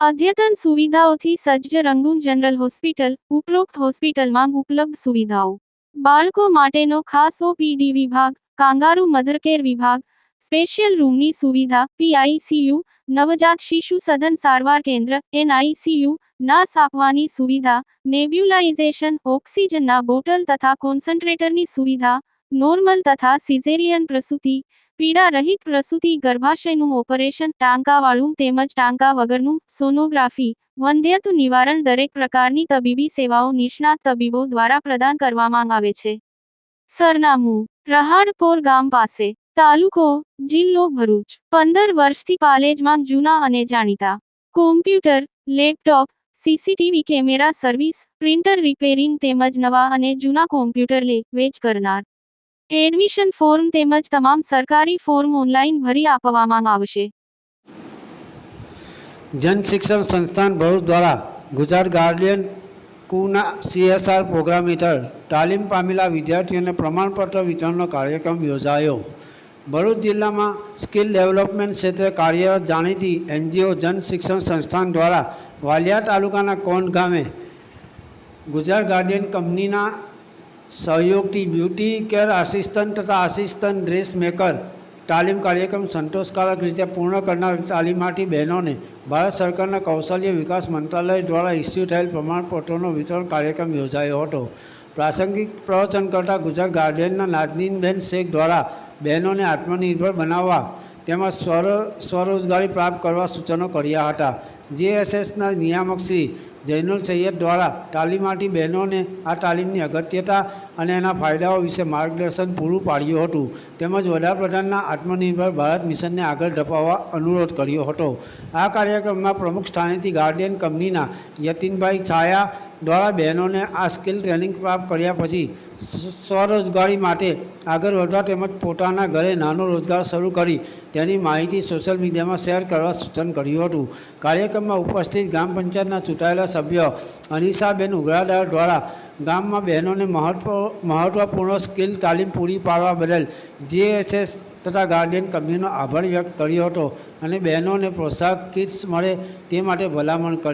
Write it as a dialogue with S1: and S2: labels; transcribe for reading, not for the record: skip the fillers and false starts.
S1: અદ્યતન સુવિધાઓથી સજ્જ રંગૂન જનરલ હોસ્પિટલ. ઉપરોક્ત હોસ્પિટલમાં ઉપલબ્ધ સુવિધાઓ: બાળકો માટેનો ખાસ ઓપીડી વિભાગ, કાંગારૂ મધરકેર વિભાગ, સ્પેશિયલ રૂમની સુવિધા, પીઆઈસીયુ, નવજાત શિશુ સઘન સારવાર કેન્દ્ર, એનઆઈસીયુ, નાસ આપવાની સુવિધા, નેબ્યુલાઇઝેશન, ઓક્સિજનના બોટલ તથા કોન્સન્ટ્રેટરની સુવિધા, નોર્મલ તથા સિઝેરિયન પ્રસૂતિ, પીડા રહિત પ્રસૂતિ, ગર્ભાશયનું ઓપરેશન, ટાંકાવાળું તેમજ ટાંકા વગરનું, સોનોગ્રાફી, વંધ્યત્વ નિવારણ દરેક પ્રકારની તબીબી સેવાઓ નિષ્ણાત તબીબો દ્વારા પ્રદાન કરવામાં આવે છે. સરનામું: રહાડપોર ગામ પાસે, તાલુકો, જિલ્લો ભરૂચ. 15 વર્ષથી પાલેજમાં જૂના અને જાણીતા computer, laptop, CCTV camera service, printer repairing તેમજ નવા અને જૂના કોમ્પ્યુટર લે વેચ કરનાર. એડમિશન ફોર્મ તેમજ તમામ સરકારી ફોર્મ ઓનલાઈન ભરી આપવામાં આવશે.
S2: જન શિક્ષણ સંસ્થાન ભરૂચ દ્વારા ગુજરાત ગાર્ડિયન કુના CSR પ્રોગ્રામ હેઠળ તાલીમ પામેલા વિદ્યાર્થીઓને પ્રમાણપત્ર વિતરણનો કાર્યક્રમ યોજાયો. ભરૂચ જિલ્લામાં સ્કિલ ડેવલપમેન્ટ ક્ષેત્રે કાર્યરત જાણીતી NGO જન શિક્ષણ સંસ્થાન દ્વારા વાલિયા તાલુકાના કોંઢ ગામે ગુજરાત ગાર્ડિયન કંપનીના સહયોગથી બ્યુટી કેર આસિસ્ટન્ટ તથા આસિસ્ટન્ટ ડ્રેસ મેકર તાલીમ કાર્યક્રમ સંતોષકારક રીતે પૂર્ણ કરનાર તાલીમાર્થી બહેનોને ભારત સરકારના કૌશલ્ય વિકાસ મંત્રાલય દ્વારા ઇસ્યુ થયેલ પ્રમાણપત્રોનો વિતરણ કાર્યક્રમ યોજાયો હતો. પ્રાસંગિક પ્રવચન કરતા ગુજરાત ગાર્ડિયનના નાઝનીનબેન શેખ દ્વારા બહેનોને આત્મનિર્ભર બનાવવા તેમજ સ્વરોજગારી પ્રાપ્ત કરવા સૂચનો કર્યા હતા. JSSના નિયામક શ્રી જૈનુલ સૈયદ દ્વારા તાલીમાર્થી બહેનોને આ તાલીમની અગત્યતા અને એના ફાયદાઓ વિશે માર્ગદર્શન પૂરું પાડ્યું હતું તેમજ વડાપ્રધાનના આત્મનિર્ભર ભારત મિશનને આગળ ધપાવવા અનુરોધ કર્યો હતો. આ કાર્યક્રમમાં પ્રમુખ સ્થાનેથી ગાર્ડિયન કંપનીના યતિનભાઈ છાયા દ્વારા બહેનોને આ સ્કિલ ટ્રેનિંગ પ્રાપ્ત કર્યા પછી સ્વરોજગારી માટે આગળ વધવા તેમજ પોતાના ઘરે નાનો રોજગાર શરૂ કરી તેની માહિતી સોશિયલ મીડિયામાં શેર કરવા સૂચન કર્યું હતું. કાર્યક્રમમાં ઉપસ્થિત ગ્રામ પંચાયતના ચૂંટાયેલા સભ્ય અનિશાબેન ઉઘરાદાર દ્વારા ગામમાં બહેનોને મહત્વપૂર્ણ સ્કિલ તાલીમ પૂરી પાડવા બદલ JSS તથા ગાર્ડિયન કંપનીનો આભાર વ્યક્ત કર્યો હતો અને બહેનોને પ્રોત્સાહક કિટ્સ મળે તે માટે ભલામણ કરી.